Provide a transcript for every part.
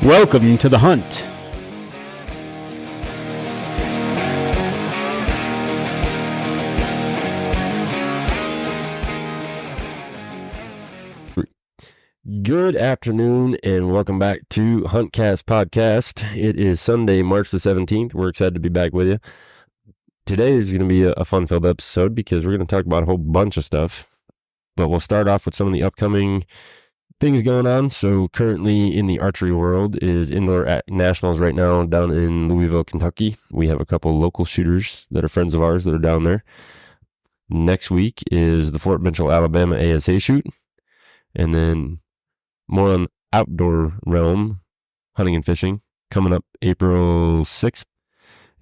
Welcome to the hunt. Good afternoon and welcome back to HuntCast podcast. It is Sunday, March the 17th. We're excited to be back with you. Today is going to be a fun-filled episode because we're going to talk about a whole bunch of stuff, but we'll start off with some of the upcoming things going on. So currently in the archery world is indoor nationals right now down in Louisville, Kentucky. We have a couple local shooters that are friends of ours that are down there. Next week is the Fort Mitchell, Alabama ASA shoot. And then more on outdoor realm, hunting and fishing. Coming up April 6th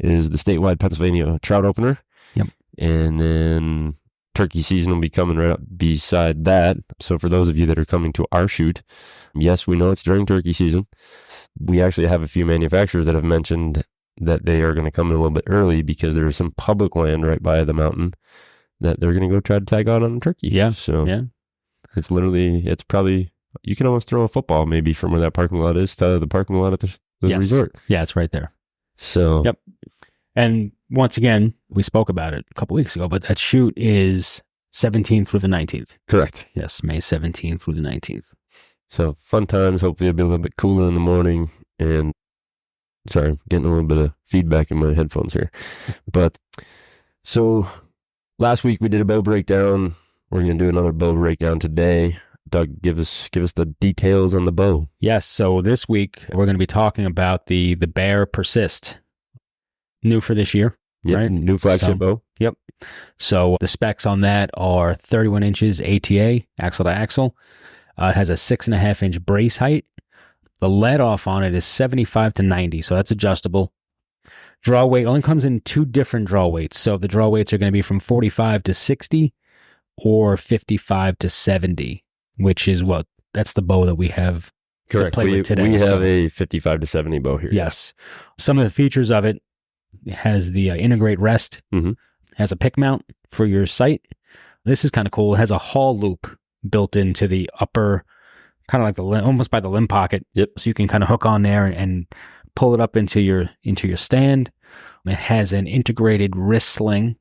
is the statewide Pennsylvania trout opener. Yep. And then turkey season will be coming right up beside that. So for those of you that are coming to our shoot, yes, we know it's during turkey season. We actually have a few manufacturers that have mentioned that they are going to come in a little bit early because there's some public land right by the mountain that they're going to go try to tag out on a turkey. Yeah. So yeah. It's probably, you can almost throw a football maybe from where that parking lot is to the parking lot at the Yes. resort. Yeah, it's right there. So, Yep. And once again, we spoke about it a couple weeks ago, but that shoot is 17th through the 19th. correct. Yes, May 17th through the 19th. So fun times. Hopefully it'll be a little bit cooler in the morning. And sorry, getting a little bit of feedback in my headphones here. But so last week we did a bow breakdown. We're going to do another bow breakdown today. Doug, give us the details on the bow. Yes, so this week we're going to be talking about the Bear Persist. New for this year, Yep, right? new flagship bow. Yep. So the specs on that are 31 inches ATA, axle to axle. It has a 6.5 inch brace height. The let off on it is 75 to 90, so that's adjustable. Draw weight only comes in two different draw weights. So the draw weights are going to be from 45 to 60 or 55 to 70, which is that's the bow that we have Correct. to play with today. We have a 55 to 70 bow here. Yes. Some of the features of it has the integrate rest, has a pick mount for your sight. This is kind of cool. It has a haul loop built into the upper, kind of like almost by the limb pocket. Yep. So you can kind of hook on there and pull it up into your stand. It has an integrated wrist sling,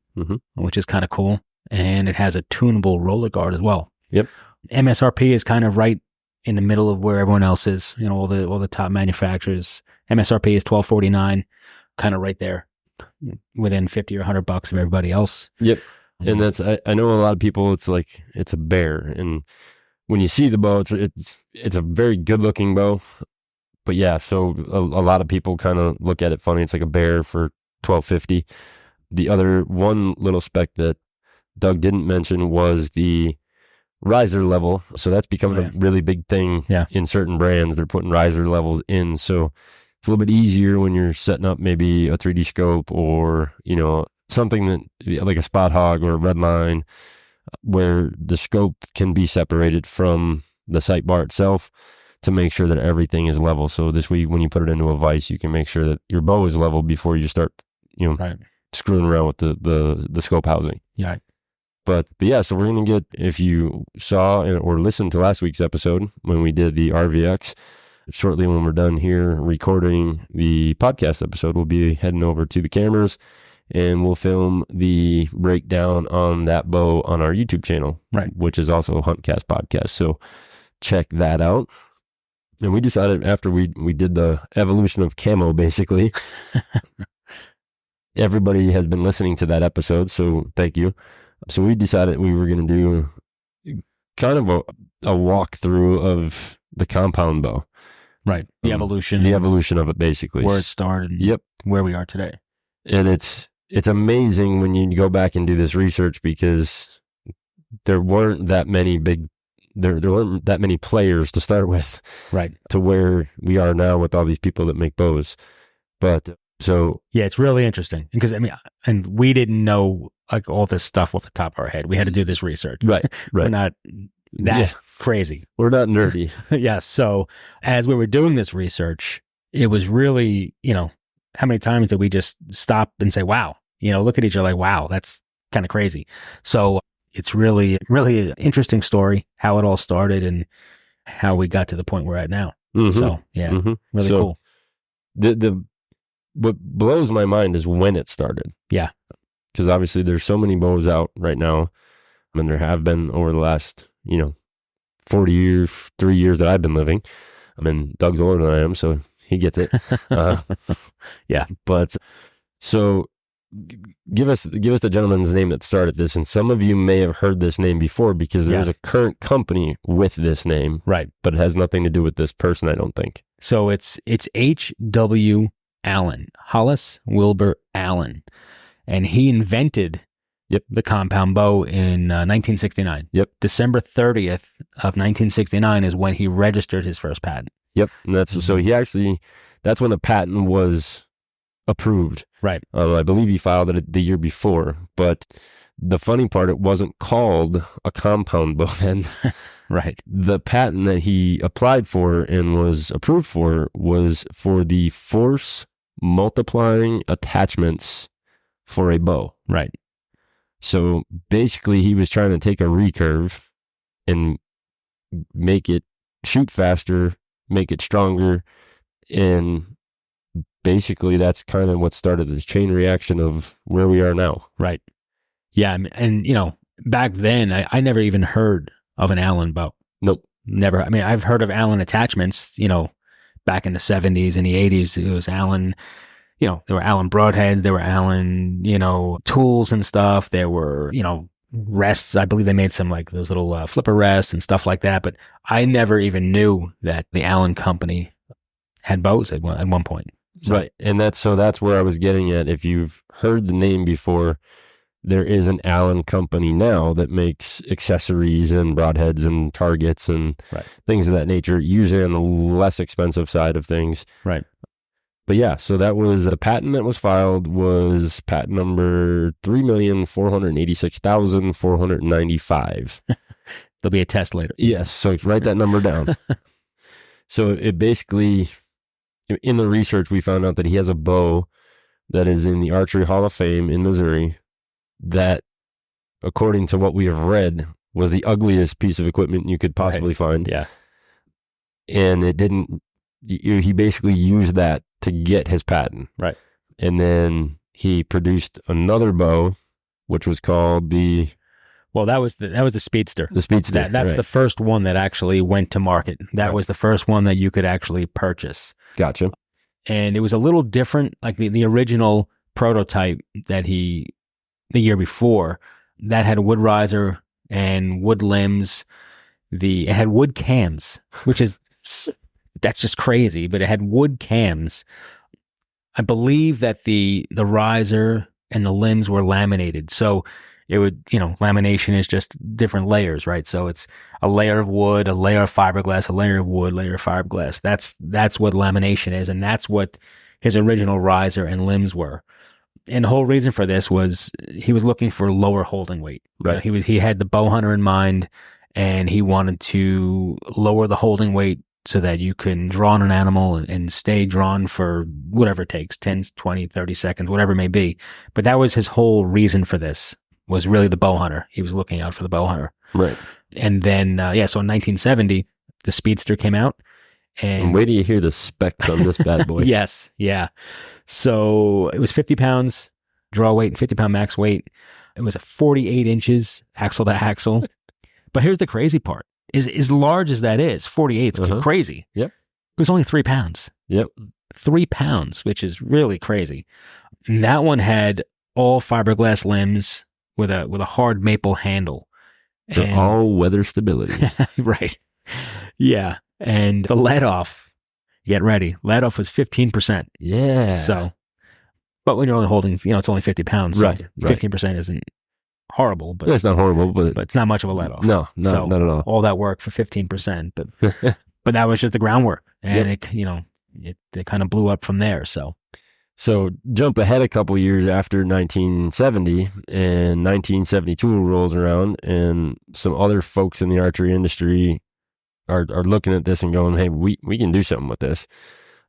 which is kind of cool. And it has a tunable roller guard as well. Yep. MSRP is kind of right in the middle of where everyone else is. You know, all the top manufacturers. MSRP is $1,249, kind of right there, within $50 or $100 of everybody else. Yep. And that's I know a lot of people. It's like it's a bear, and when you see the bow, it's a very good looking bow. But yeah, so a lot of people kind of look at it funny. It's like a bear for $1,250. The other one little spec that Doug didn't mention was the riser level. So that's becoming a really big thing in certain brands. They're putting riser levels in. So it's a little bit easier when you're setting up maybe a 3D scope or, something that like a spot hog or a red line where the scope can be separated from the sight bar itself to make sure that everything is level. So this way, when you put it into a vise, you can make sure that your bow is level before you start, screwing around with the scope housing. Yeah. But yeah, so we're going to get, if you saw or listened to last week's episode when we did the RVX, shortly when we're done here recording the podcast episode, we'll be heading over to the cameras and we'll film the breakdown on that bow on our YouTube channel, right? Which is also a HuntCast podcast. So check that out. And we decided after we did the evolution of camo, basically, everybody has been listening to that episode. So thank you. So we decided we were going to do kind of a walkthrough of the compound bow. Right. The evolution. The evolution of it, basically. Where it started. Yep. Where we are today. And it's amazing when you go back and do this research because there weren't that many there weren't that many players to start with. Right. To where we are now with all these people that make bows. But so. Yeah, it's really interesting because, and we didn't know like all this stuff off the top of our head. We had to do this research. Right. We're not that crazy. We're not nerdy. Yes. So as we were doing this research, it was really, how many times did we just stop and say, wow, look at each other like, wow, that's kind of crazy. So it's really, really an interesting story, how it all started and how we got to the point we're at now. So really So cool. What blows my mind is when it started. Yeah. Because obviously there's so many bows out right now. I mean, there have been over the last, 40 years, 3 years that I've been living. I mean, Doug's older than I am, so he gets it. Yeah. But so give us the gentleman's name that started this. And some of you may have heard this name before because there's a current company with this name. Right. But it has nothing to do with this person, I don't think. So it's H.W. Allen, Hollis Wilbur Allen. And he invented the compound bow in 1969. Yep. December 30th of 1969 is when he registered his first patent. Yep. And that's when the patent was approved. Right. I believe he filed it the year before. But the funny part, it wasn't called a compound bow then. Right. The patent that he applied for and was approved for was for the force multiplying attachments for a bow. Right. So basically he was trying to take a recurve and make it shoot faster, make it stronger, and basically that's kind of what started this chain reaction of where we are now. Right. Yeah, and back then I never even heard of an Allen bow. Nope. Never. I mean, I've heard of Allen attachments, back in the 70s and the 80s. It was Allen, there were Allen broadheads, there were Allen, tools and stuff. There were, rests. I believe they made some like those little flipper rests and stuff like that. But I never even knew that the Allen company had bows at one point. So. Right. And that's where I was getting at. If you've heard the name before, there is an Allen company now that makes accessories and broadheads and targets and things of that nature, usually on the less expensive side of things. Right. But yeah, so that was the patent that was filed was patent number 3,486,495. There'll be a test later. Yes. So write that number down. So it basically, in the research, we found out that he has a bow that is in the Archery Hall of Fame in Missouri that, according to what we have read, was the ugliest piece of equipment you could possibly find. Yeah. And he basically used that to get his patent. Right. And then he produced another bow, which was called the... Well, that was the Speedster. The Speedster. That's the first one that actually went to market. That was the first one that you could actually purchase. Gotcha. And it was a little different, like the original prototype that the year before, that had a wood riser and wood limbs. It had wood cams, which is... That's just crazy, but it had wood cams. I believe that the riser and the limbs were laminated. So it would, lamination is just different layers, right? So it's a layer of wood, a layer of fiberglass, a layer of wood, layer of fiberglass. That's what lamination is, and that's what his original riser and limbs were. And the whole reason for this was he was looking for lower holding weight. Right. He had the bow hunter in mind, and he wanted to lower the holding weight so that you can draw on an animal and stay drawn for whatever it takes, 10, 20, 30 seconds, whatever it may be. But that was his whole reason for this, was really the bow hunter. He was looking out for the bow hunter. Right. And then, so in 1970, the Speedster came out. And wait till you hear the specs on this bad boy. Yes, yeah. So it was 50 pounds draw weight and 50 pound max weight. It was a 48 inches axle to axle. But here's the crazy part. As large as that is, 48 is crazy. Yep. It was only 3 pounds. Yep. 3 pounds, which is really crazy. And that one had all fiberglass limbs with a hard maple handle. And all weather stability. Right. Yeah. And the let off, get ready. Let off was 15%. Yeah. So, but when you're only holding, it's only 50 pounds. So right. 15% isn't horrible, but it's not horrible, but it's not much of a let off. No, not at all. All that work for 15%, but that was just the groundwork, and it kind of blew up from there. So jump ahead a couple years after 1970, and 1972 rolls around, and some other folks in the archery industry are looking at this and going, "Hey, we can do something with this."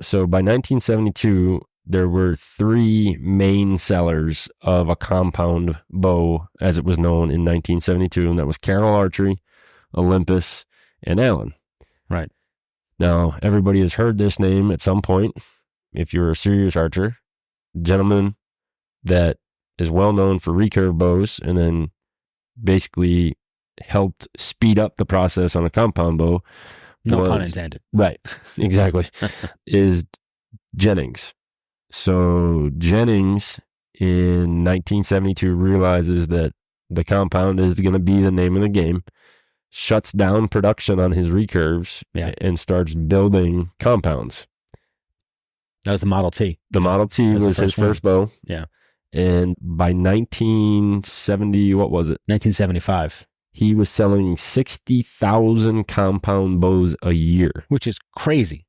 So by 1972. There were 3 main sellers of a compound bow, as it was known in 1972, and that was Carroll Archery, Olympus, and Allen. Right. Now, everybody has heard this name at some point. If you're a serious archer, gentleman that is well known for recurve bows and then basically helped speed up the process on a compound bow. No pun intended. Right, exactly. Is Jennings. So Jennings in 1972 realizes that the compound is going to be the name of the game, shuts down production on his recurves, and starts building compounds. That was the Model T. The Model T was his first bow. Yeah. And by 1970, what was it? 1975. He was selling 60,000 compound bows a year. Which is crazy.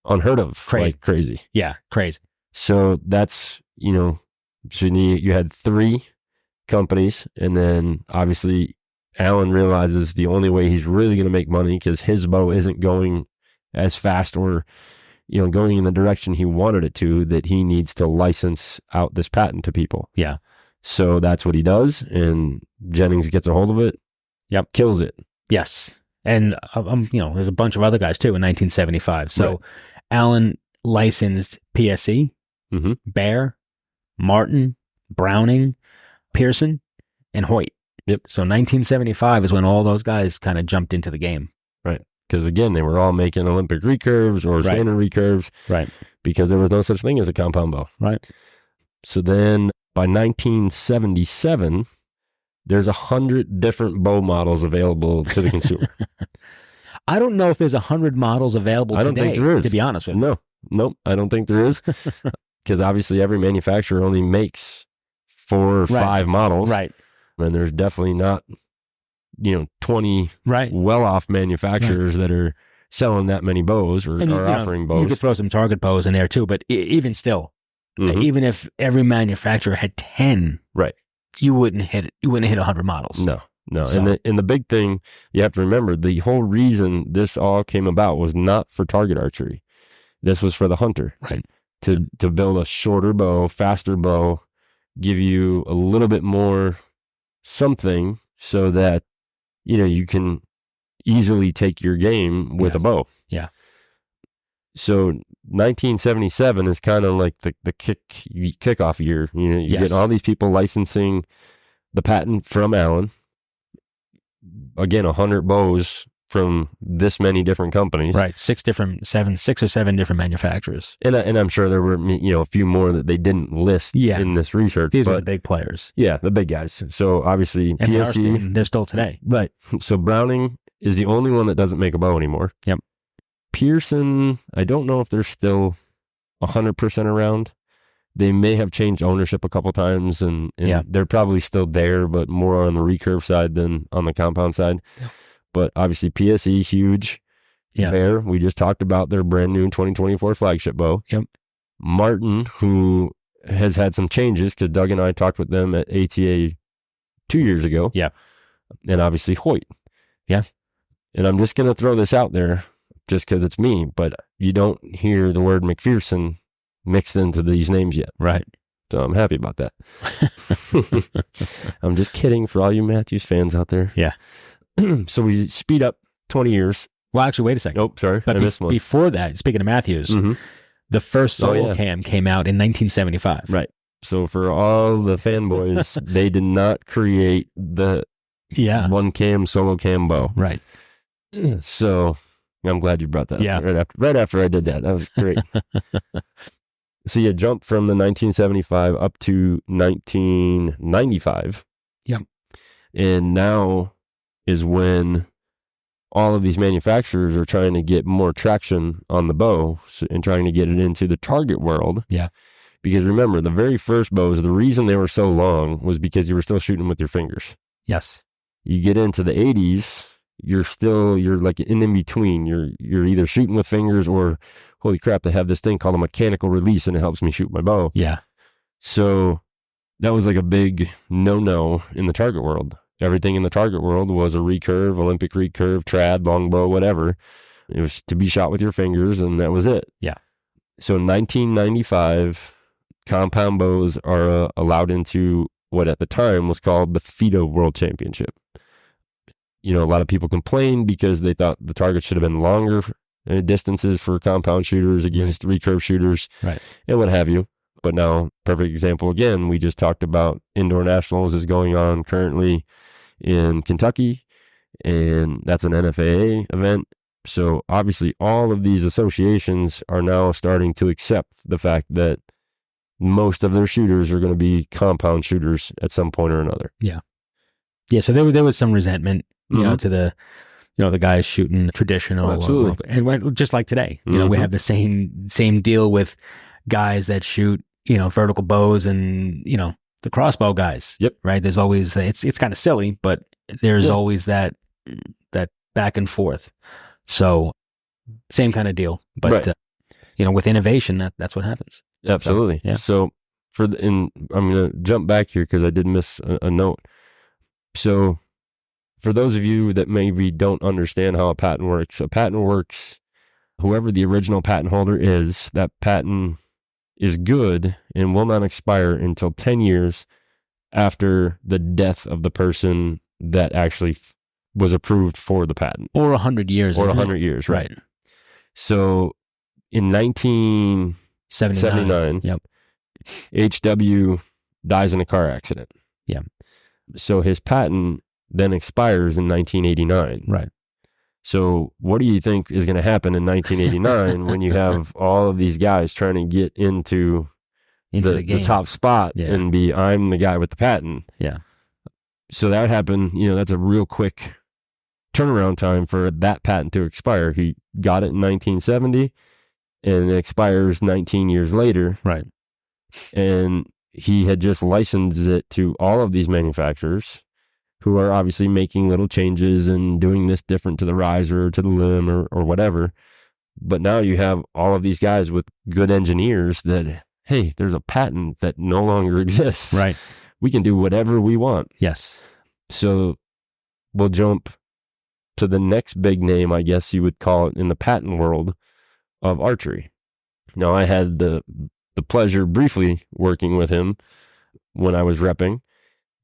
Unheard of. Crazy. Like crazy. Yeah, crazy. So that's, so you had 3 companies, and then obviously Alan realizes the only way he's really going to make money, because his bow isn't going as fast or going in the direction he wanted it to, that he needs to license out this patent to people. Yeah. So that's what he does, and Jennings gets a hold of it. Yep. Kills it. Yes. And, there's a bunch of other guys too in 1975. So Right. Alan licensed PSE, Bear, Martin, Browning, Pearson, and Hoyt. Yep. So 1975 is when all those guys kind of jumped into the game. Right. Because again, they were all making Olympic recurves or standard recurves. Right. Because there was no such thing as a compound bow. Right. So then by 1977, there's 100 different bow models available to the consumer. I don't know if there's 100 models available today, I don't think there is. to be honest with you. No, I don't think there is. Because obviously every manufacturer only makes 4 or 5 models. Right. And there's definitely not, 20 well-off manufacturers that are selling that many bows or are offering bows. You could throw some target bows in there too, but even still, even if every manufacturer had 10, you wouldn't hit 100 models. No. So. And the big thing you have to remember, the whole reason this all came about was not for target archery. This was for the hunter. Right. To build a shorter bow, faster bow, give you a little bit more something so that, you can easily take your game with a bow. Yeah. So 1977 is kind of like the kickoff year. You get all these people licensing the patent from Alan. Again, 100 bows from this many different companies. Right. 6 or 7 different manufacturers. And I'm sure there were, a few more that they didn't list in this research. These are the big players. Yeah, the big guys. So obviously, and PSE. they're still today. Right. So Browning is the only one that doesn't make a bow anymore. Yep. Pearson, I don't know if they're still 100% around. They may have changed ownership a couple times, and they're probably still there, but more on the recurve side than on the compound side. Yep. But obviously PSE, huge. Yeah. Bear, we just talked about their brand new 2024 flagship bow. Yep. Martin, who has had some changes, because Doug and I talked with them at ATA 2 years ago. Yeah. And obviously Hoyt. Yeah. And I'm just going to throw this out there just because it's me, but you don't hear the word McPherson mixed into these names yet. Right. So I'm happy about that. I'm just kidding for all you Matthews fans out there. Yeah. So we speed up 20 years. Well, actually, wait a second. Nope, sorry. But I missed one. Before that, speaking of Matthews, the first solo cam came out in 1975. Right. So for all the fanboys, they did not create the one cam solo cam bow. Right. So I'm glad you brought that up. Right after I did that. That was great. So you jump from the 1975 up to 1995. Yep. And now is when all of these manufacturers are trying to get more traction on the bow and trying to get it into the target world. Yeah. Because remember, the very first bows, the reason they were so long was because you were still shooting with your fingers. Yes. You get into the 80s, you're like in between. You're either shooting with fingers or, holy crap, they have this thing called a mechanical release and it helps me shoot my bow. Yeah. So that was like a big no-no in the target world. Everything in the target world was a recurve, Olympic recurve, trad, longbow, whatever. It was to be shot with your fingers, and that was it. Yeah. So in 1995, compound bows are allowed into what at the time was called the FITA World Championship. A lot of people complained because they thought the target should have been longer distances for compound shooters against recurve shooters, right, and what have you. But now, perfect example again, we just talked about indoor nationals is going on currently in Kentucky, and that's an NFAA event. So obviously all of these associations are now starting to accept the fact that most of their shooters are going to be compound shooters at some point or another. Yeah. So there was some resentment, you know, to the, you know, the guys shooting traditional. Absolutely. And just like today, you know, we have the same deal with guys that shoot, you know, vertical bows and, you know, the crossbow guys. Yep. Right. There's always, it's kind of silly, but there's always that back and forth. So same kind of deal, but you know, with innovation, that's what happens. Absolutely. So I'm going to jump back here because I did miss a note. So for those of you that maybe don't understand how a patent works, whoever the original patent holder is, that patent is good and will not expire until 10 years after the death of the person that actually was approved for the patent. Or 100 years. Or 100 years, right. So in 1979, H.W. dies in a car accident. Yeah. So his patent then expires in 1989. Right. So what do you think is going to happen in 1989 when you have all of these guys trying to get into the top spot and I'm the guy with the patent? Yeah. So that happened, you know, that's a real quick turnaround time for that patent to expire. He got it in 1970 and it expires 19 years later. Right. And he had just licensed it to all of these manufacturers who are obviously making little changes and doing this different to the riser or to the limb or whatever. But now you have all of these guys with good engineers that, hey, there's a patent that no longer exists. Right. We can do whatever we want. Yes. So we'll jump to the next big name, I guess you would call it in the patent world, of archery. Now, I had the pleasure briefly working with him when I was repping,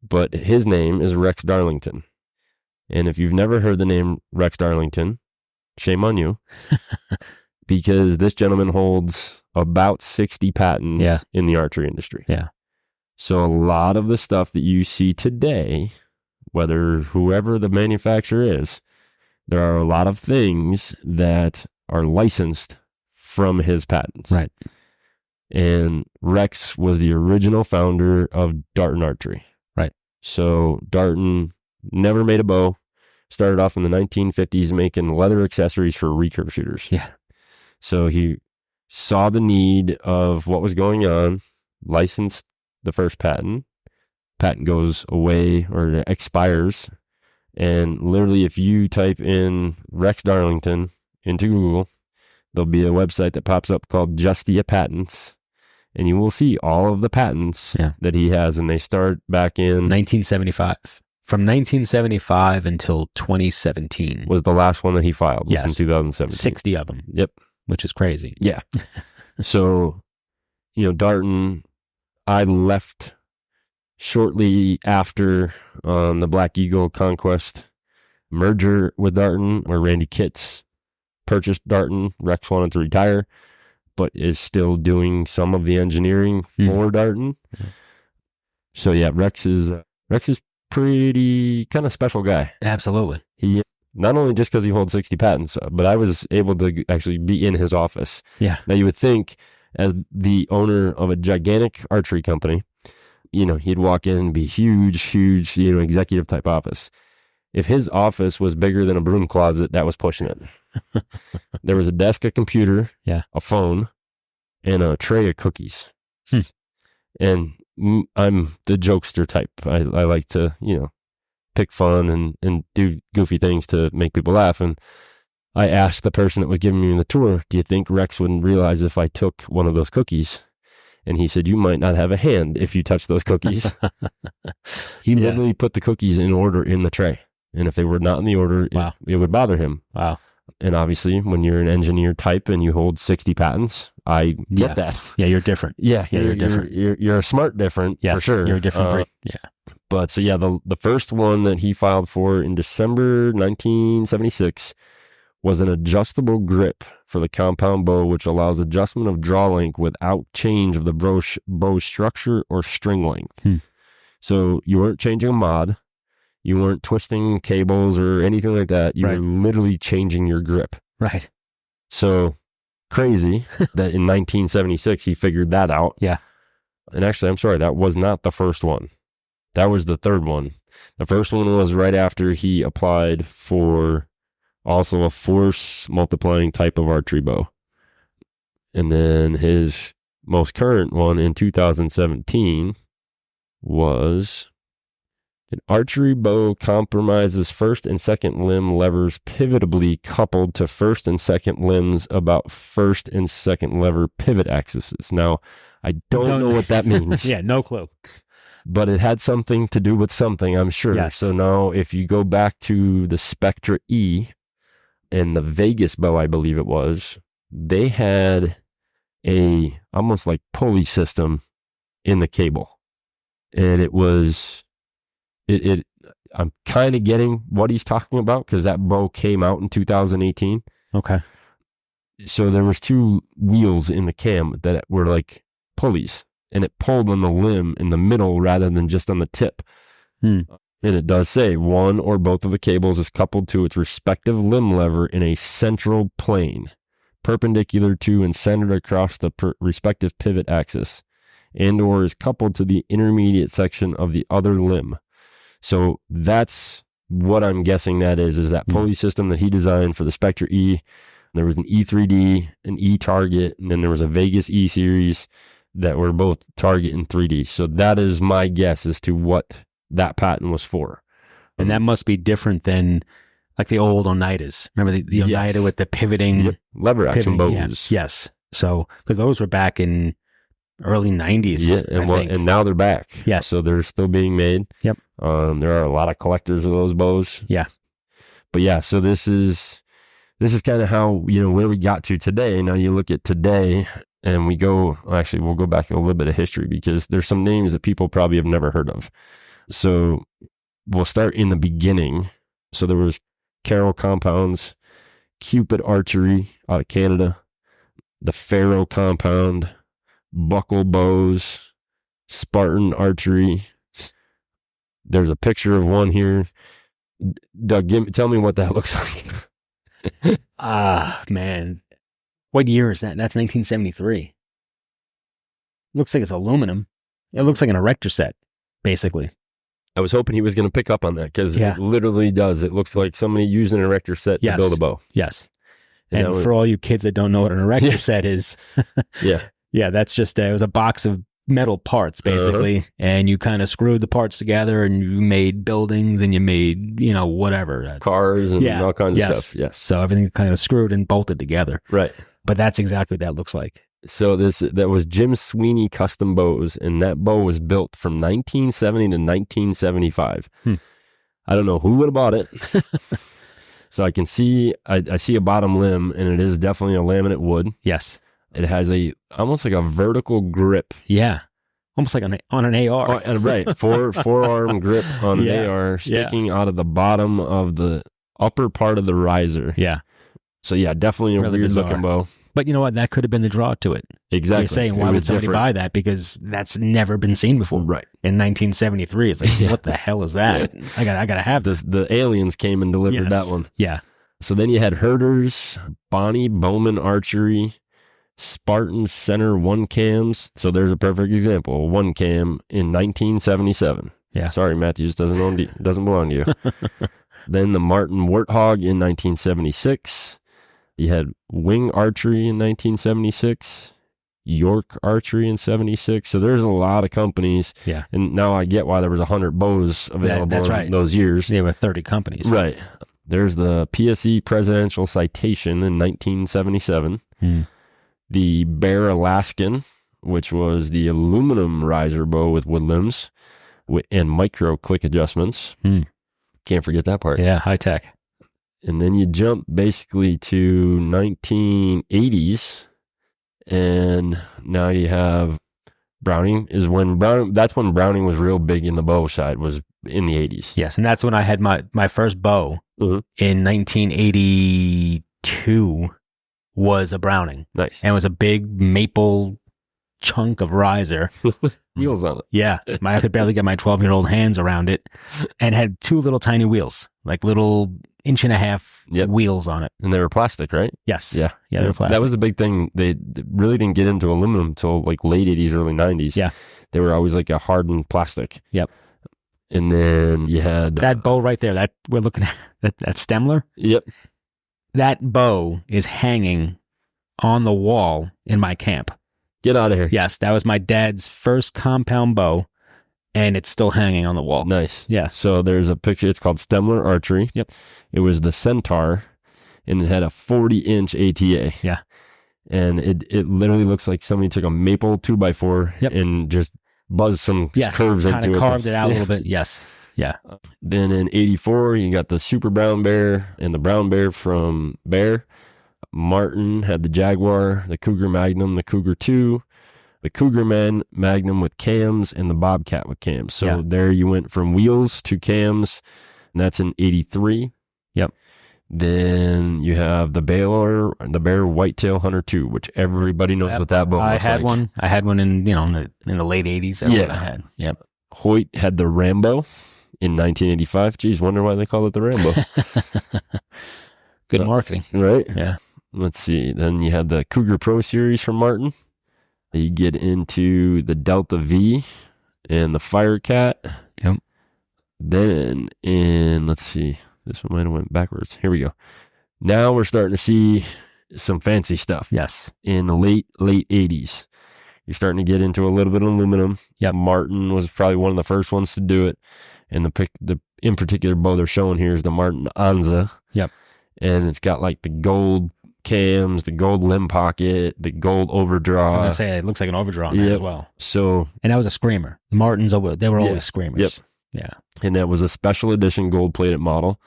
but his name is Rex Darlington. And if you've never heard the name Rex Darlington, shame on you, because this gentleman holds about 60 patents in the archery industry. Yeah. So a lot of the stuff that you see today, whether whoever the manufacturer is, there are a lot of things that are licensed from his patents. Right. And Rex was the original founder of Darton Archery. Right. So Darton never made a bow, started off in the 1950s making leather accessories for recurve shooters. Yeah. So he saw the need of what was going on, licensed the first patent. Patent goes away or it expires. And literally, if you type in Rex Darlington into Google, there'll be a website that pops up called Justia Patents. And you will see all of the patents that he has. And they start back in 1975. From 1975 until 2017. Was the last one that he filed. Was in 2017. 60 of them. Yep. Which is crazy. Yeah. So, you know, Darton, I left shortly after the Black Eagle Conquest merger with Darton, where Randy Kitts purchased Darton. Rex wanted to retire, but is still doing some of the engineering for Darton. So yeah, Rex is pretty kind of special guy. Absolutely. He not only just because he holds 60 patents, but I was able to actually be in his office. Yeah. Now you would think, as the owner of a gigantic archery company, you know, he'd walk in and be huge, you know, executive type office. If his office was bigger than a broom closet, that was pushing it. There was a desk, a computer, a phone, and a tray of cookies. And I'm the jokester type. I like to, you know, pick fun and do goofy things to make people laugh. And I asked the person that was giving me the tour, do you think Rex wouldn't realize if I took one of those cookies? And he said, you might not have a hand if you touch those cookies. He literally put the cookies in order in the tray. And if they were not in the order, it would bother him. Wow. And obviously, when you're an engineer type and you hold 60 patents, I get that. Yeah, you're different. You're different. You're a smart different, for sure. You're a different breed. Yeah. But so, the first one that he filed for in December 1976 was an adjustable grip for the compound bow, which allows adjustment of draw length without change of the bow structure or string length. So you weren't changing a mod. You weren't twisting cables or anything like that. You were literally changing your grip. Right. So crazy that in 1976 he figured that out. Yeah. And actually, I'm sorry, that was not the first one. That was the third one. The first one was right after he applied for also a force multiplying type of archery bow. And then his most current one in 2017 was an archery bow compromises first and second limb levers pivotably coupled to first and second limbs about first and second lever pivot axes. Now, I don't know what that means. Yeah, no clue. But it had something to do with something, I'm sure. Yes. So now if you go back to the Spectra E and the Vegas bow, I believe it was, they had a almost like pulley system in the cable. And it was, I'm kind of getting what he's talking about because that bow came out in 2018. Okay. So there was two wheels in the cam that were like pulleys, and it pulled on the limb in the middle rather than just on the tip. And it does say one or both of the cables is coupled to its respective limb lever in a central plane, perpendicular to and centered across the respective pivot axis, and or is coupled to the intermediate section of the other limb. So that's what I'm guessing that is that pulley system that he designed for the Spectra E. There was an E3D, an E Target, and then there was a Vegas E series that were both Target and 3D. So that is my guess as to what that patent was for. And that must be different than like the old Oneidas. Remember the Oneida with the pivoting lever action bows? Yeah. Yes. So because those were back in early 90s. Yeah, and now they're back. Yes. So they're still being made. Yep. There are a lot of collectors of those bows. Yeah. But yeah, so this is kind of how, where we got to today. Now you look at today and we'll go back a little bit of history because there's some names that people probably have never heard of. So we'll start in the beginning. So there was Carroll Compounds, Cupid Archery out of Canada, the Faro Compound, Buckle Bows, Spartan Archery. There's a picture of one here. Doug, tell me what that looks like. Man. What year is that? That's 1973. Looks like it's aluminum. It looks like an erector set, basically. I was hoping he was going to pick up on that because it literally does. It looks like somebody used an erector set to build a bow. Yes. And for all you kids that don't know what an erector set is, yeah, that's just, it was a box of metal parts, basically, and you kind of screwed the parts together and you made buildings and you made, whatever. Cars and all kinds of stuff. Yes. So everything kind of screwed and bolted together. Right. But that's exactly what that looks like. So that was Jim Sweeney Custom Bows, and that bow was built from 1970 to 1975. I don't know who would have bought it. So I can see, I see a bottom limb, and it is definitely a laminate wood. Yes. It has almost like a vertical grip. Yeah. Almost like on an AR. Right. Forearm grip on an AR sticking out of the bottom of the upper part of the riser. Yeah. So yeah, definitely a really weird looking bow. But you know what? That could have been the draw to it. Exactly. You're saying, why would somebody buy that? Because that's never been seen before. Right. In 1973. It's like, what the hell is that? I gotta have this. The aliens came and delivered that one. Yeah. So then you had Herders, Bonnie Bowman Archery, Spartan Center one cams. So there's a perfect example. One cam in 1977. Yeah. Sorry, Matthews doesn't belong to you. Then the Martin Warthog in 1976. You had Wing Archery in 1976, York Archery in 76. So there's a lot of companies. Yeah. And now I get why there was 100 bows available in those years. There were 30 companies. Right. There's the PSE Presidential Citation in 1977. The Bear Alaskan, which was the aluminum riser bow with wood limbs and micro click adjustments. Can't forget that part. Yeah, high tech. And then you jump basically to 1980s, and now you have Browning. That's when Browning was real big in the bow side, was in the 80s. Yes, and that's when I had my first bow in 1982. 1992 was a Browning. Nice. And it was a big maple chunk of riser. Wheels on it. Yeah. I could barely get my 12-year-old hands around it, and had 2 little tiny wheels, like little 1.5 inch wheels on it. And they were plastic, right? Yes. Yeah. Yeah, they were plastic. That was the big thing. They really didn't get into aluminum until like late 80s, early 90s. Yeah. They were always like a hardened plastic. Yep. And then you had... that bow right there, that we're looking at, that Stemler. Yep. That bow is hanging on the wall in my camp. Get out of here. Yes, that was my dad's first compound bow, and it's still hanging on the wall. Nice. Yeah. So there's a picture. It's called Stemler Archery. Yep. It was the Centaur, and it had a 40-inch ATA. Yeah. And it literally looks like somebody took a maple 2x4 and just buzzed some curves into it. Kind of carved it out a little bit. Yes. Yeah. Then in 84, you got the Super Brown Bear and the Brown Bear from Bear. Martin had the Jaguar, the Cougar Magnum, the Cougar 2, the Cougar Magnum with cams, and the Bobcat with cams. So there you went from wheels to cams, and that's in 83. Yep. Then you have the Bear Whitetail Hunter 2, which everybody knows what that bow looks like. I had one in the late 80s. That's what I had. Yep. Hoyt had the Rambo in 1985. Geez, wonder why they call it the Rambo. Good marketing. Right? Yeah. Let's see. Then you had the Cougar Pro Series from Martin. You get into the Delta V and the Firecat. Yep. Then let's see. This one might have went backwards. Here we go. Now we're starting to see some fancy stuff. Yes. In the late 80s. You're starting to get into a little bit of aluminum. Yep. Martin was probably one of the first ones to do it. And the in particular bow they're showing here is the Martin Anza. Yep. And it's got like the gold cams, the gold limb pocket, the gold overdraw. I was gonna say it looks like an overdraw on that as well. So, and that was a screamer. The Martins, they were always screamers. Yep. Yeah. And that was a special edition gold plated model.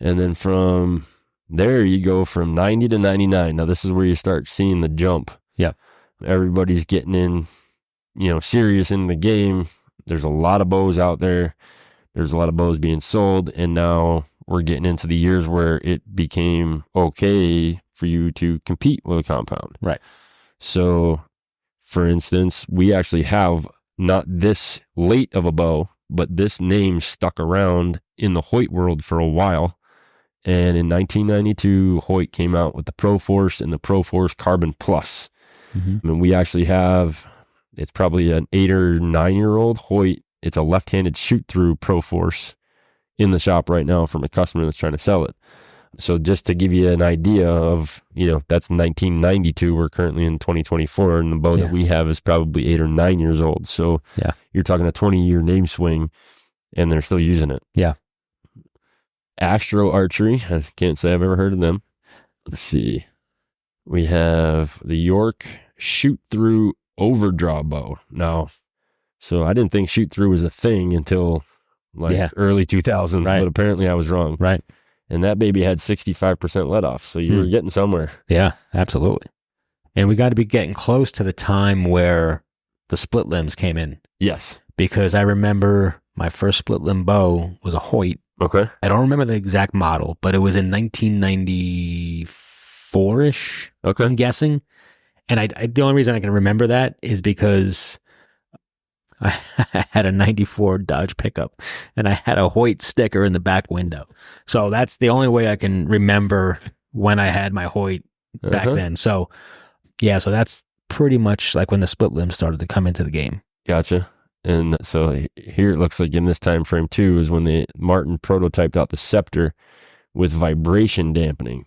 And then from there you go from 90 to 99. Now this is where you start seeing the jump. Yep. Everybody's getting in, serious in the game. There's a lot of bows out there. There's a lot of bows being sold, and now we're getting into the years where it became okay for you to compete with a compound. Right. So, for instance, we actually have not this late of a bow, but this name stuck around in the Hoyt world for a while. And in 1992, Hoyt came out with the Pro Force and the Pro Force Carbon Plus. Mm-hmm. And we actually have, it's probably an 8 or 9-year-old Hoyt. It's a left-handed shoot-through Pro Force in the shop right now from a customer that's trying to sell it. So just to give you an idea of, that's 1992. We're currently in 2024, and the bow that we have is probably 8 or 9 years old. So you're talking a 20-year name swing, and they're still using it. Yeah. Astro Archery. I can't say I've ever heard of them. Let's see. We have the York shoot-through overdraw bow. Now, so I didn't think shoot-through was a thing until early 2000s, but apparently I was wrong. Right. And that baby had 65% let off, so you were getting somewhere. Yeah, absolutely. And we got to be getting close to the time where the split limbs came in. Yes. Because I remember my first split limb bow was a Hoyt. Okay. I don't remember the exact model, but it was in 1994-ish, okay. I'm guessing. And the only reason I can remember that is because I had a 94 Dodge pickup, and I had a Hoyt sticker in the back window. So that's the only way I can remember when I had my Hoyt back then. So, so that's pretty much like when the split limbs started to come into the game. Gotcha. And so here it looks like in this time frame too is when the Martin prototyped out the Scepter with vibration dampening.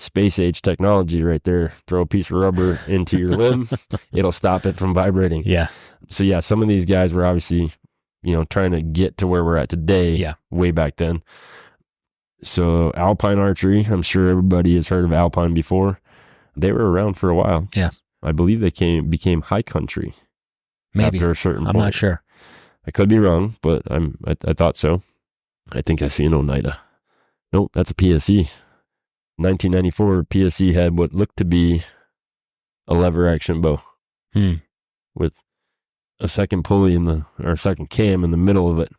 Space age technology right there. Throw a piece of rubber into your limb, it'll stop it from vibrating. Yeah. So some of these guys were obviously, trying to get to where we're at today, way back then. So Alpine Archery, I'm sure everybody has heard of Alpine before. They were around for a while. Yeah. I believe they became High Country. Maybe. After a certain point. I'm not sure. I could be wrong, but I thought so. I think I see an Oneida. Nope, that's a PSE. 1994, PSE had what looked to be a lever action bow with a second pulley or second cam in the middle of it.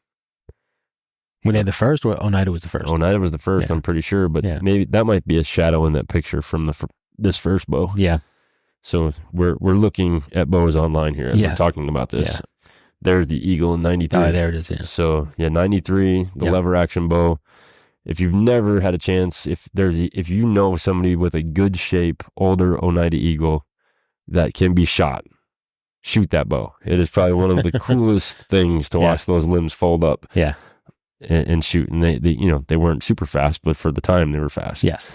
Were they the first, or Oneida was the first? Oneida was the first, Yeah. I'm pretty sure, but Yeah. maybe that might be a shadow in that picture from this first bow. Yeah. So we're looking at bows online here as Yeah. we're talking about this. Yeah. There's the Eagle in 93. Oh, there it is. Yeah. So 93, the Yeah. lever action bow. If you've never had a chance, if you know somebody with a good shape, older Oneida Eagle that can be shot, shoot that bow. It is probably one of the coolest things to watch those limbs fold up. Yeah. And shoot. And they weren't super fast, but for the time they were fast. Yes.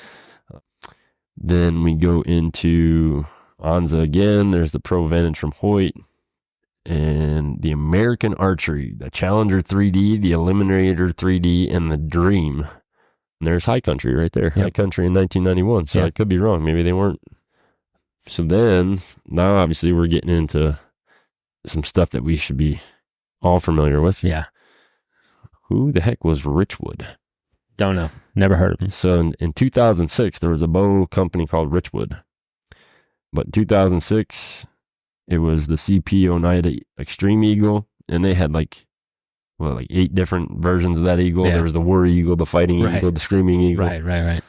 Then we go into Anza again. There's the Pro Vantage from Hoyt. And the American Archery, the Challenger 3D, the Eliminator 3D, and the Dream. And there's High Country right there. Yep. High Country in 1991. So I could be wrong. Maybe they weren't. So then, now obviously we're getting into some stuff that we should be all familiar with. Yeah. Who the heck was Richwood? Don't know. Never heard of him. So in 2006, there was a bow company called Richwood. But in 2006, it was the CP Oneida Extreme Eagle, and they had like 8 different versions of that eagle. Yeah. There was the War Eagle, the Fighting Eagle, the Screaming Eagle. Right.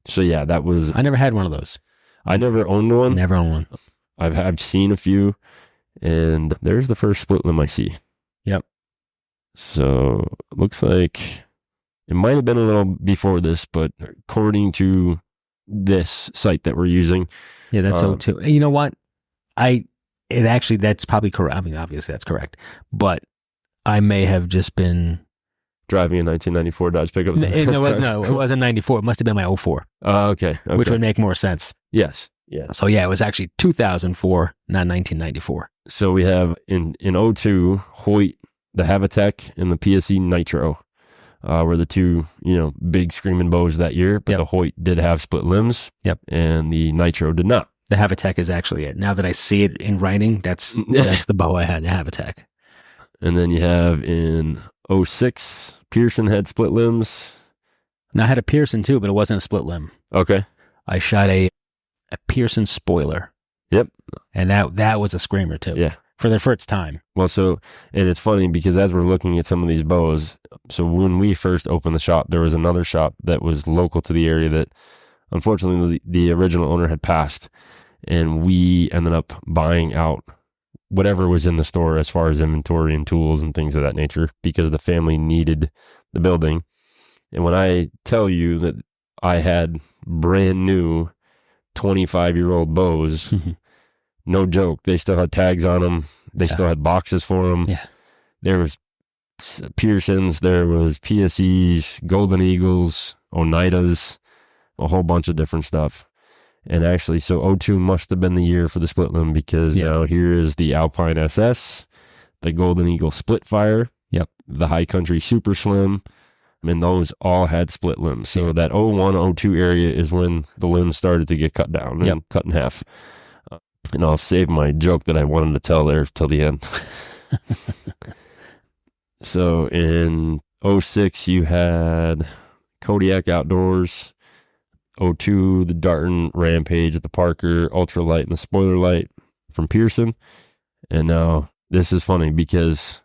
So yeah, that was. I never had one of those. I never owned one. Never owned one. I've seen a few, and there's the first split limb I see. Yep. So it looks like it might have been a little before this, but according to this site that we're using. Yeah, that's O2. You know what? That's probably correct. I mean, obviously that's correct, but I may have just been driving a 1994 Dodge pickup. It wasn't 94. It must have been my 04. Okay. Which would make more sense. Yes. Yeah. So yeah, it was actually 2004, not 1994. So we have in 02, Hoyt, the Havatech, and the PSE Nitro were the two, big screaming bows that year, but the Hoyt did have split limbs. Yep. And the Nitro did not. The Havatech is actually it. Now that I see it in writing, that's the bow I had, the Havatech. And then you have in 06, Pearson had split limbs. Now I had a Pearson too, but it wasn't a split limb. Okay. I shot a Pearson spoiler. Yep. And that was a screamer too. Yeah. For its time. Well, and it's funny because as we're looking at some of these bows, so when we first opened the shop, there was another shop that was local to the area that unfortunately the original owner had passed, and we ended up buying out whatever was in the store as far as inventory and tools and things of that nature because the family needed the building. And when I tell you that I had brand new 25-year-old bows, no joke, they still had tags on them. They still had boxes for them. Yeah. There was Pearsons, there was PSEs, Golden Eagles, Oneidas, a whole bunch of different stuff. And actually, so 02 must have been the year for the split limb because now here is the Alpine SS, the Golden Eagle Splitfire, the High Country Super Slim, and those all had split limbs. So that 01, 02 area is when the limbs started to get cut down and cut in half. And I'll save my joke that I wanted to tell there till the end. So in 06, you had Kodiak Outdoors. 02, the Darton Rampage, the Parker Ultralight, and the Spoiler Light from Pearson. And now this is funny because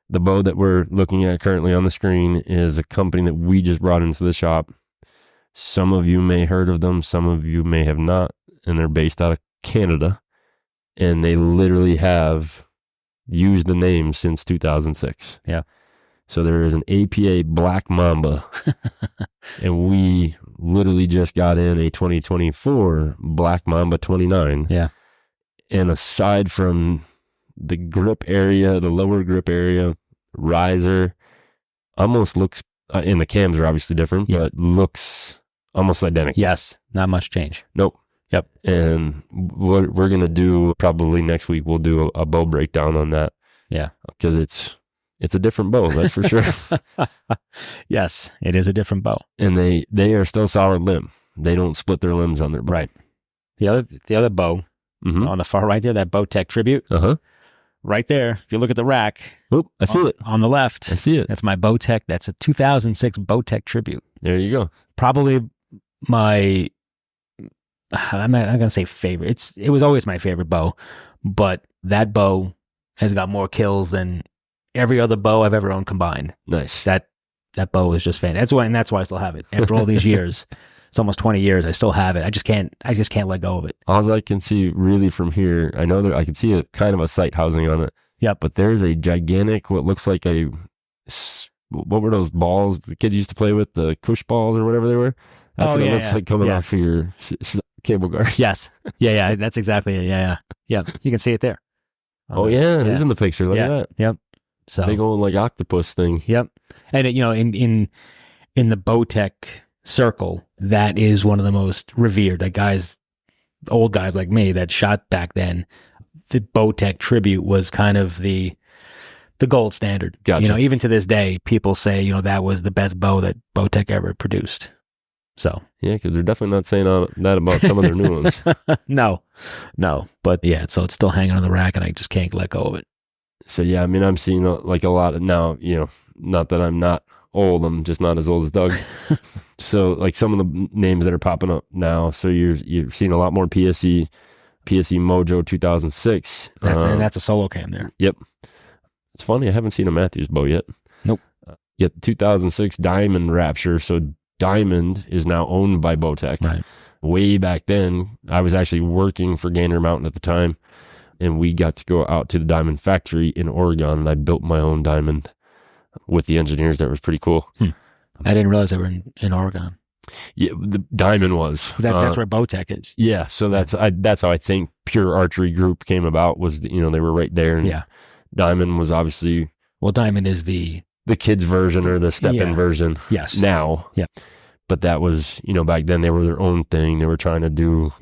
the bow that we're looking at currently on the screen is a company that we just brought into the shop. Some of you may have heard of them, some of you may have not, and they're based out of Canada. And they literally have used the name since 2006. Yeah. So there is an APA Black Mamba, and we literally just got in a 2024 Black Mamba 29. Yeah. And aside from the grip area, the lower grip area, riser, almost looks, and the cams are obviously different, but looks almost identical. Yes. Not much change. Nope. Yep. And what we're going to do probably next week, we'll do a bow breakdown on that. Yeah. Because it's a different bow, that's for sure. Yes, it is a different bow. And they are still solid limb. They don't split their limbs on their bow. Right. The other bow on the far right there, that Bowtech Tribute. Right there, if you look at the rack. Oop, I see it. On the left. I see it. That's my Bowtech. That's a 2006 Bowtech Tribute. There you go. Probably my, I'm not going to say favorite. It was always my favorite bow, but that bow has got more kills than every other bow I've ever owned combined. Nice. That That bow is just fantastic. That's why I still have it. After all these years, it's almost 20 years, I still have it. I just can't let go of it. All I can see really from here, I know that I can see a kind of a sight housing on it. Yep. But there's a gigantic, what looks like what were those balls the kids used to play with? The cush balls or whatever they were? That's what it looks like coming off of your cable guard. Yes. Yeah. That's exactly it. Yeah. You can see it there. It is in the picture. Look at that. Yep. So big old like octopus thing. Yep. And in the Bowtech circle, that is one of the most revered. Old guys like me that shot back then, the Bowtech tribute was kind of the gold standard. Gotcha. Even to this day, people say, that was the best bow that Bowtech ever produced. So yeah, because they're definitely not saying that about some of their new ones. No, but yeah, so it's still hanging on the rack, and I just can't let go of it. So yeah, I mean, I'm seeing like a lot of now. Not that I'm not old, I'm just not as old as Doug. So like some of the names that are popping up now. So you're seeing a lot more PSE Mojo 2006. And that's a solo cam there. Yep. It's funny, I haven't seen a Matthews bow yet. Nope. Yet 2006 Diamond Rapture. So Diamond is now owned by Bowtech. Right. Way back then, I was actually working for Gander Mountain at the time, and we got to go out to the Diamond factory in Oregon, and I built my own Diamond with the engineers. That was pretty cool. I didn't realize they were in Oregon. Yeah, the Diamond was. That's where Bowtech is. Yeah, so that's how I think Pure Archery Group came about. Was they were right there, and Diamond was obviously. Well, Diamond is the kids version or the step-in version. Yes. Now. Yeah. But that was, back then they were their own thing. They were trying to do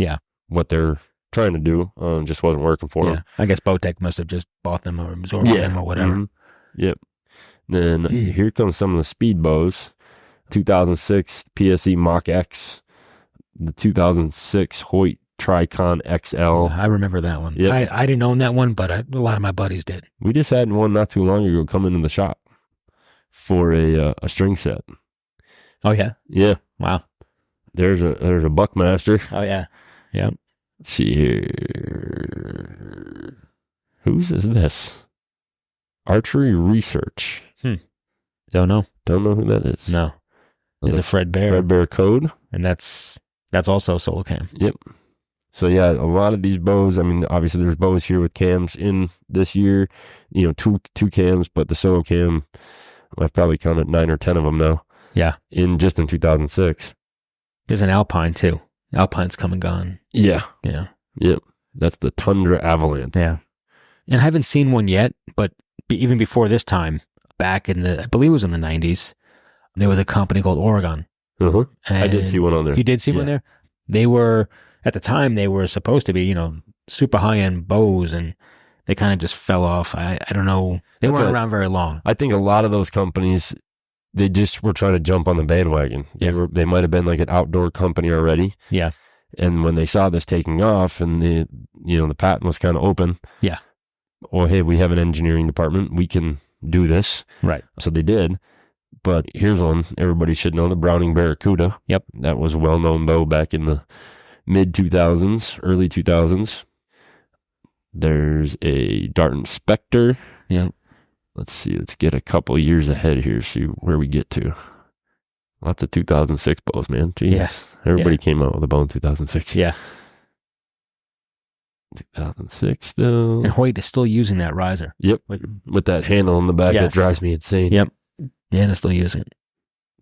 what they're trying to do. Just wasn't working for them. I guess Bowtech must have just bought them or absorbed them or whatever. Mm-hmm. Yep. Then here comes some of the speed bows. 2006 PSE Mach X. The 2006 Hoyt Tricon XL. I remember that one. Yep. I didn't own that one, but a lot of my buddies did. We just had one not too long ago come into the shop for a string set. Oh yeah. Yeah. Wow. There's a Buckmaster. Oh yeah. Yeah. Let's see here. Whose is this? Archery Research. Don't know. Don't know who that is. No. There's a Fred Bear. Fred Bear Code. And that's also solo cam. Yep. So yeah, a lot of these bows, I mean, obviously there's bows here with cams in this year, two cams, but the solo cam, I've probably counted 9 or 10 of them now. Yeah. In 2006. There's an Alpine too. Alpine's come and gone. Yeah. Yeah. Yep. That's the Tundra Avalanche. Yeah. And I haven't seen one yet, but even before this time, back in I believe it was in the 90s, there was a company called Oregon. Uh-huh. I did see one on there. You did see one there? They were, at the time, they were supposed to be, super high-end bows, and they kind of just fell off. I don't know. They weren't around very long. I think a lot of those companies, they just were trying to jump on the bandwagon. Yeah. They might have been like an outdoor company already. Yeah. And when they saw this taking off and the patent was kind of open. Yeah. Oh, hey, we have an engineering department. We can do this. Right. So they did. But here's one everybody should know, the Browning Barracuda. Yep. That was a well-known bow back in the mid-2000s, early 2000s. There's a Darton Spectre. Yep. Let's see. Let's get a couple years ahead here, see where we get to. Lots of 2006 bows, man. Jeez. Yeah. Everybody came out with a bow in 2006. Yeah. 2006, though. And Hoyt is still using that riser. Yep. With that handle in the back that drives me insane. Yep. Yeah, they're still using it.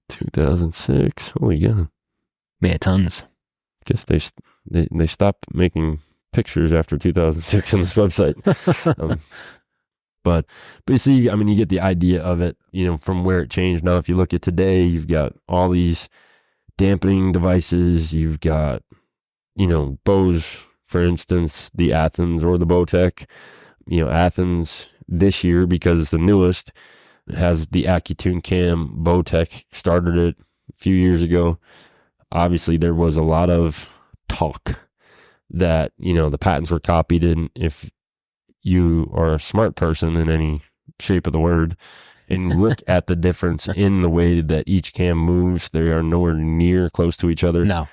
2006. Holy God. Yeah, tons. Guess they stopped making pictures after 2006 on this website. But you see, I mean, you get the idea of it, from where it changed. Now, if you look at today, you've got all these dampening devices. You've got, bows, for instance, the Athens or the Bowtech. Athens this year, because it's the newest, has the AccuTune Cam. Bowtech started it a few years ago. Obviously, there was a lot of talk that, the patents were copied, and if you are a smart person in any shape of the word and look at the difference in the way that each cam moves, they are nowhere near close to each other. No.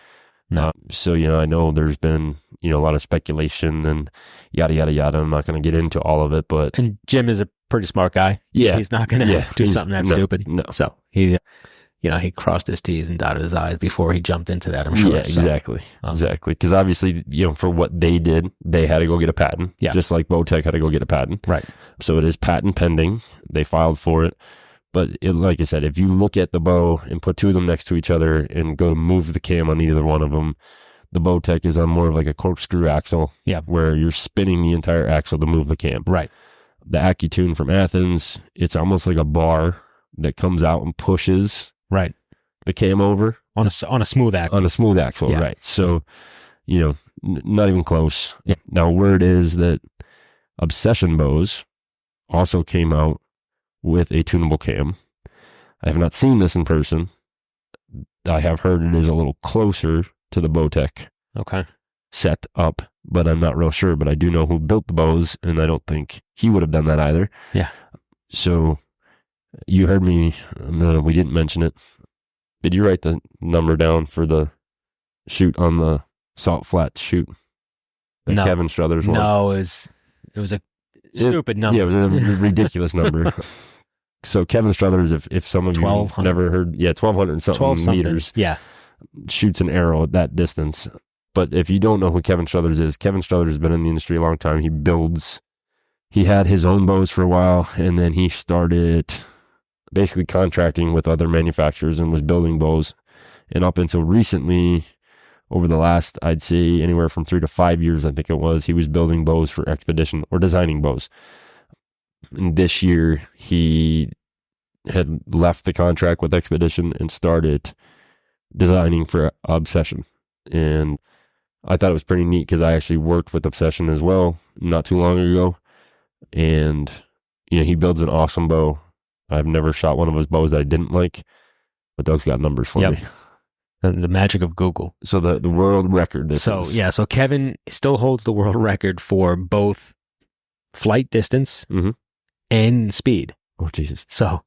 So, I know there's been, a lot of speculation and yada, yada, yada. I'm not going to get into all of it, but. And Jim is a pretty smart guy. Yeah. He's not going to do something that stupid. No. So he crossed his T's and dotted his I's before he jumped into that, I'm sure. Yeah, exactly. Exactly. Because obviously, for what they did, they had to go get a patent. Yeah. Just like Bowtech had to go get a patent. Right. So it is patent pending. They filed for it. But like I said, if you look at the bow and put two of them next to each other and go move the cam on either one of them, the Bowtech is on more of like a corkscrew axle. Yeah. Where you're spinning the entire axle to move the cam. Right. The AccuTune from Athens, it's almost like a bar that comes out and pushes right the cam over on a smooth axle. On a smooth axle, yeah. Right. So, not even close. Yeah. Now, word is that Obsession bows also came out with a tunable cam. I have not seen this in person. I have heard it is a little closer to the Bowtech set up, but I'm not real sure. But I do know who built the bows, and I don't think he would have done that either. Yeah. So you heard me. No, we didn't mention it. Did you write the number down for the shoot on the Salt Flats shoot? No. Kevin Struthers one? No, it was a stupid number. Yeah, it was a ridiculous number. So Kevin Struthers, if some of you never heard, 1,200 something meters. Yeah. Shoots an arrow at that distance. But if you don't know who Kevin Struthers is, Kevin Struthers has been in the industry a long time. He had his own bows for a while, and then he started basically contracting with other manufacturers and was building bows. And up until recently, over the last, I'd say anywhere from 3 to 5 years, I think it was, he was building bows for Expedition or designing bows. And this year, he had left the contract with Expedition and started designing for Obsession. And I thought it was pretty neat because I actually worked with Obsession as well not too long ago. And, he builds an awesome bow. I've never shot one of his bows that I didn't like, but Doug's got numbers for me. The magic of Google. So the world record. So Kevin still holds the world record for both flight distance and speed. Oh, Jesus. So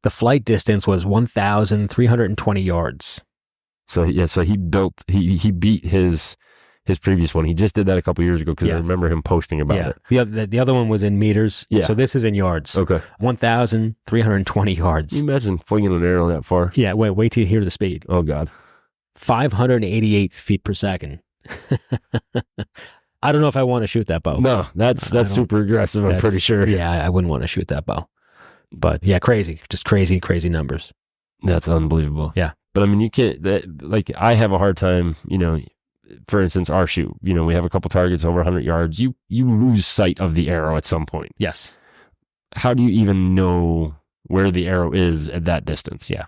the flight distance was 1,320 yards. So he beat his previous one. He just did that a couple years ago because I remember him posting about it. The other one was in meters. Yeah. So this is in yards. Okay. 1,320 yards. Can you imagine flinging an arrow that far? Yeah. Wait till you hear the speed. Oh, God. 588 feet per second. I don't know if I want to shoot that bow. No, that's super aggressive. I'm pretty sure. Yeah, I wouldn't want to shoot that bow. But yeah, crazy. Just crazy numbers. That's unbelievable. Yeah. But I mean, you can't, I have a hard time, for instance, our shoot, we have a couple targets over 100 yards. You lose sight of the arrow at some point. Yes. How do you even know where the arrow is at that distance? Yeah.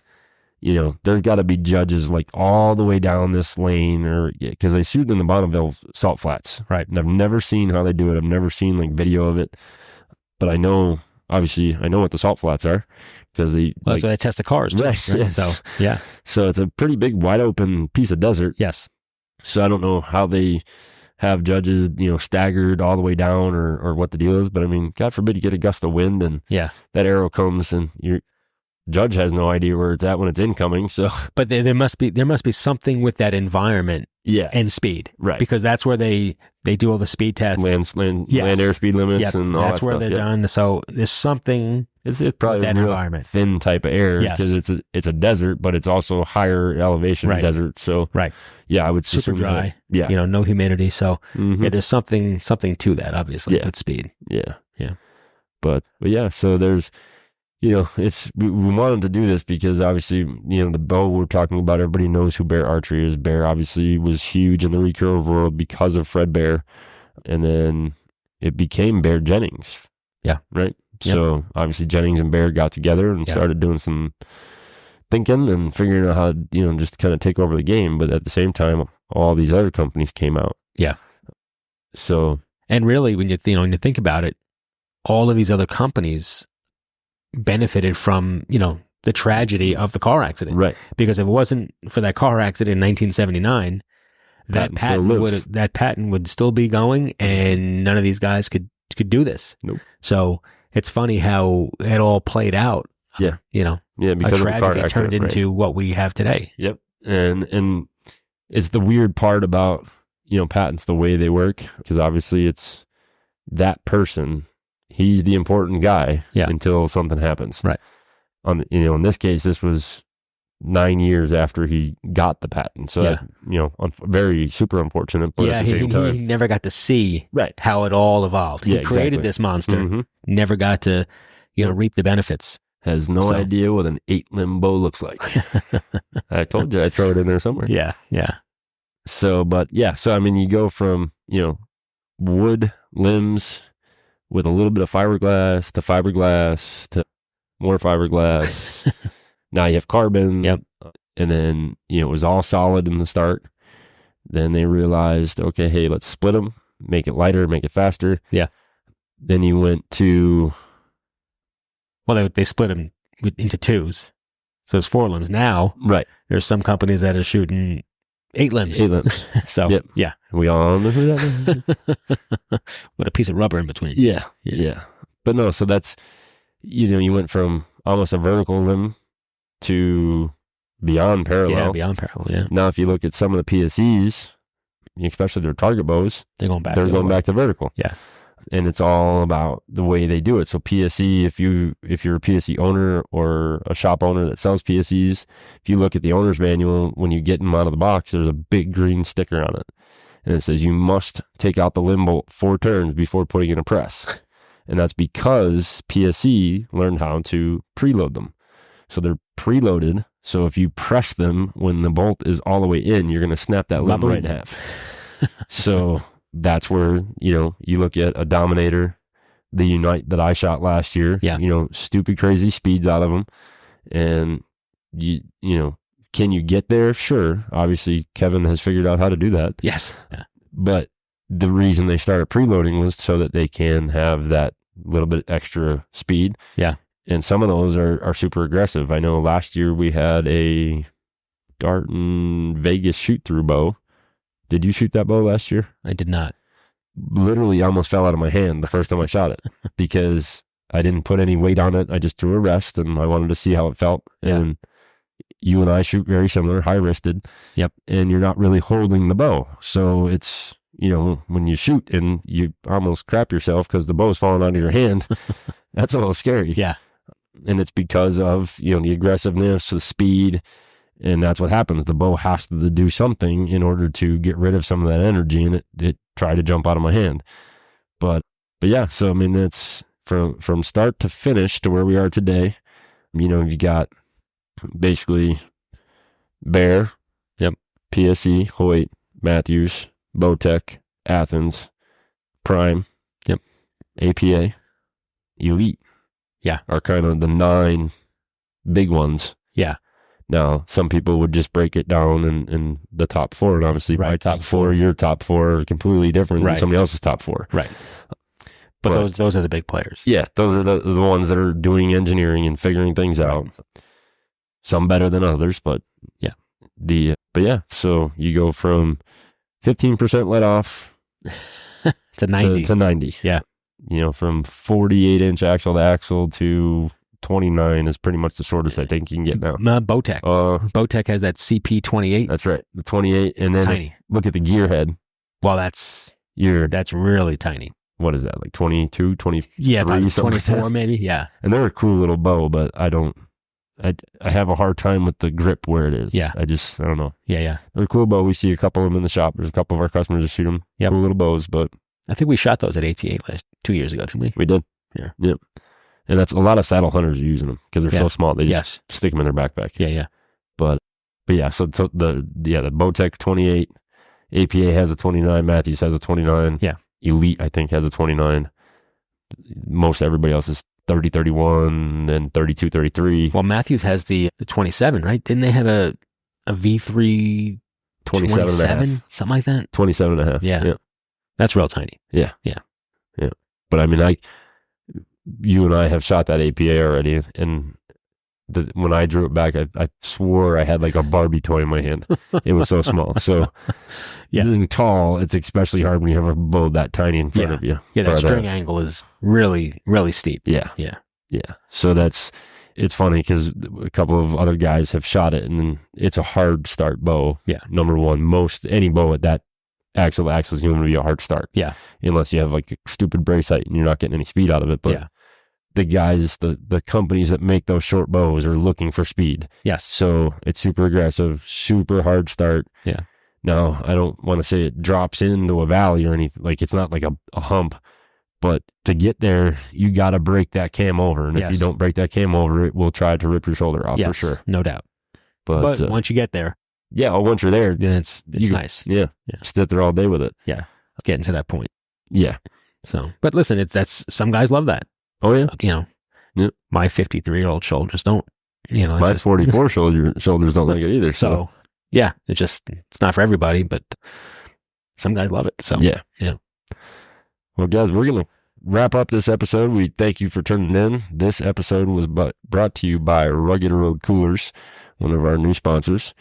There's got to be judges like all the way down this lane because they shoot in the Bonneville Salt Flats. Right. And I've never seen how they do it. I've never seen like video of it, but I know what the Salt Flats are. Because so they test the cars too, right? Yes. So yeah, so it's a pretty big, wide open piece of desert. Yes. So I don't know how they have judges, staggered all the way down or what the deal is. But I mean, God forbid you get a gust of wind and that arrow comes and your judge has no idea where it's at when it's incoming. So, but there must be something with that environment, and speed, right? Because that's where they do all the speed tests, land airspeed limits, and all that's that where stuff. they're done. So there's something. It's probably that a real environment. Thin type of air because it's a desert, but it's also higher elevation desert. So yeah, I would super dry. That, no humidity. So there's something to that, obviously, with speed. Yeah. But yeah, so there's we wanted to do this because obviously the bow we're talking about. Everybody knows who Bear Archery is. Bear obviously was huge in the recurve world because of Fred Bear, and then it became Bear Jennings. Yeah. Right. Yep. So obviously Jennings and Baird got together and started doing some thinking and figuring out how to, just kind of take over the game. But at the same time, all these other companies came out. Yeah. So, and really, when you think about it, all of these other companies benefited from, the tragedy of the car accident. Right. Because if it wasn't for that car accident in 1979, that patent would still be going and none of these guys could do this. Nope. So it's funny how it all played out. Yeah. a Because tragedy turned into what we have today. Yep. And it's the weird part about, patents, the way they work, because obviously it's that person he's the important guy Yeah. until something happens. Right. In this case, this was 9 years after he got the patent. So that, very super unfortunate, but at the same time. He never got to see Right. how it all evolved. He Yeah, created exactly. this monster, Mhm. never got to, reap the benefits. Has no idea what an 8-limb bow looks like. I told you I'd throw it in there somewhere. Yeah. So, you go from, wood limbs with a little bit of fiberglass to more fiberglass. Now you have carbon. Yep. And then, it was all solid in the start. Then they realized, okay, hey, let's split them, make it lighter, make it faster. Yeah. Then you went to... Well, they split them into twos. So it's 4 limbs. Now, Right. there's some companies that are shooting 8 limbs. 8 limbs. So, Yep. yeah. We all know who that is. With a piece of rubber in between. Yeah. But no, so that's, you went from almost a vertical limb to beyond parallel. Yeah, beyond parallel, yeah. Now, if you look at some of the PSEs, especially their target bows, They're going back. they're going back to vertical. Yeah. And it's all about the way they do it. So PSE, if you're a PSE owner or a shop owner that sells PSEs, if you look at the owner's manual, when you get them out of the box, there's a big green sticker on it. And it says you must take out the limb bolt 4 turns before putting in a press. And that's because PSE learned how to preload them. So they're preloaded. So if you press them when the bolt is all the way in, you're going to snap that limb right in half. So that's where, you look at a Dominator, the Unite that I shot last year, stupid crazy speeds out of them. And can you get there? Sure. Obviously Kevin has figured out how to do that. Yes. Yeah. But the reason they started preloading was so that they can have that little bit extra speed. Yeah. And some of those are super aggressive. I know last year we had a Darton Vegas shoot-through bow. Did you shoot that bow last year? I did not. Literally almost fell out of my hand the first time I shot it because I didn't put any weight on it. I just threw a rest and I wanted to see how it felt. Yeah. And you and I shoot very similar, high-wristed. Yep. And you're not really holding the bow. So it's, when you shoot and you almost crap yourself because the bow's falling out of your hand, that's a little scary. Yeah. And it's because of, the aggressiveness, the speed, and that's what happens. The bow has to do something in order to get rid of some of that energy, and it tried to jump out of my hand. But yeah, so it's from start to finish to where we are today. You got basically Bear, yep, PSE, Hoyt, Matthews, Bowtech, Athens, Prime, yep, APA, Elite. Yeah. Are kind of the 9 big ones. Yeah. Now, some people would just break it down in the top 4. And obviously, my top 4, your top 4 are completely different than somebody else's top 4. Right. But those are the big players. Yeah. Those are the ones that are doing engineering and figuring things out. Some better than others, but yeah. So you go from 15% let off to 90. To 90. Yeah. From 48-inch axle to axle to 29 is pretty much the shortest I think you can get now. Bowtech. Bowtech has that CP28. That's right. The 28. And then tiny. Look at the gear head. Well, that's really tiny. What is that? Like 22, 23? Yeah, about 24 like maybe. Yeah. And they're a cool little bow, but I have a hard time with the grip where it is. Yeah. I don't know. Yeah. They're a cool bow. We see a couple of them in the shop. There's a couple of our customers that shoot them. Yep. Cool little bows, but I think we shot those at ATA 2 years ago, didn't we? We did. Yeah. Yep. And that's a lot of saddle hunters are using them because they're so small. They just stick them in their backpack. Yeah. But yeah, so the Bowtech 28, APA has a 29, Matthews has a 29. Yeah. Elite, I think, has a 29. Most everybody else is 30, 31, and 32, 33. Well, Matthews has the 27, right? Didn't they have a V3 27? Something like that? 27 and a half. Yeah. That's real tiny. Yeah. But you and I have shot that APA already, and when I drew it back, I swore I had like a Barbie toy in my hand. It was so small. So, being tall, it's especially hard when you have a bow that tiny in front of you. Yeah, that string angle is really, really steep. Yeah. So it's funny because a couple of other guys have shot it, and it's a hard start bow. Yeah. Number one, any bow at that axle to axle is going to be a hard start. Yeah. Unless you have like a stupid brace height and you're not getting any speed out of it. But Yeah. the guys, the companies that make those short bows are looking for speed. Yes. So it's super aggressive, super hard start. Yeah. Now, I don't want to say it drops into a valley or anything. Like, it's not like a hump. But to get there, you got to break that cam over. And if you don't break that cam over, it will try to rip your shoulder off for sure. No doubt. But once you get there, once you're there, it's nice. Yeah. Sit there all day with it. Yeah. Getting to that point. Yeah. So, but listen, that's some guys love that. Oh, yeah. You know, Yep. My 53-year-old shoulders don't, my 44 shoulders don't like it either. So, yeah, it's not for everybody, but some guys love it. So, yeah. Well, guys, we're going to wrap up this episode. We thank you for tuning in. This episode was brought to you by Rugged Road Coolers, one of our new sponsors.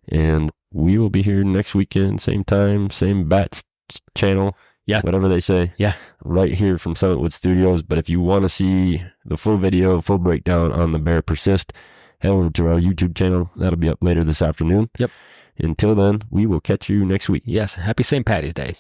And we will be here next weekend, same time, same bats channel. Yeah. Whatever they say. Yeah. Right here from Summitwood Studios. But if you want to see the full video, full breakdown on the Bear Persist, head over to our YouTube channel. That'll be up later this afternoon. Yep. Until then, we will catch you next week. Yes. Happy St. Patty's Day.